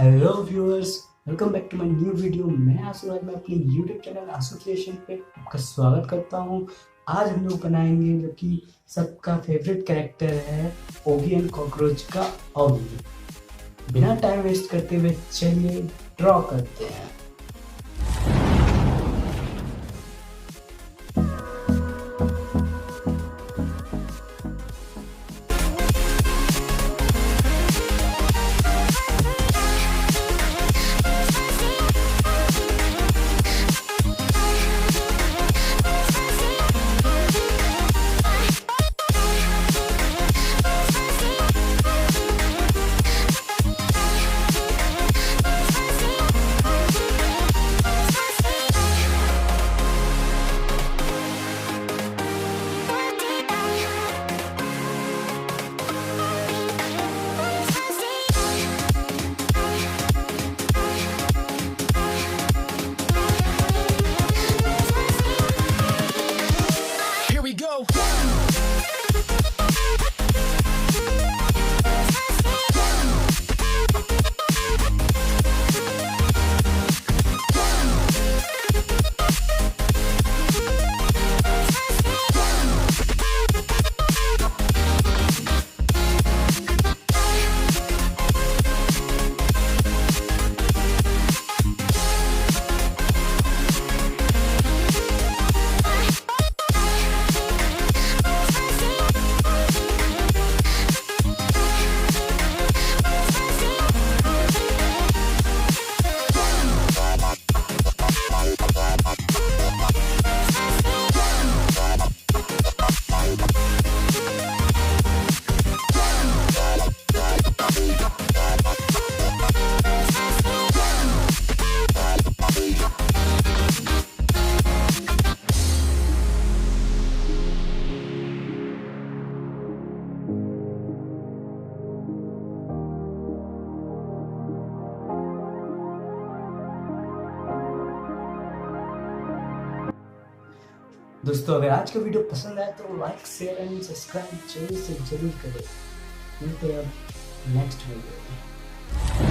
Hello viewers, welcome back to my new video. मैं आशु राज में अपने यूट्यूब चैनल आशु creation पे आपका स्वागत करता हूँ। आज हम लोग बनाएंगे जो कि सबका फेवरेट कैरेक्टर है, ओगी एंड कॉकरोच का ऑगी। बिना टाइम वेस्ट करते हुए चलिए ड्रॉ करते हैं। दोस्तों, अगर आज का वीडियो पसंद आए तो लाइक, शेयर एंड सब्सक्राइब जरूर से जरूर करें। मिलते हैं अब नेक्स्ट वीडियो में।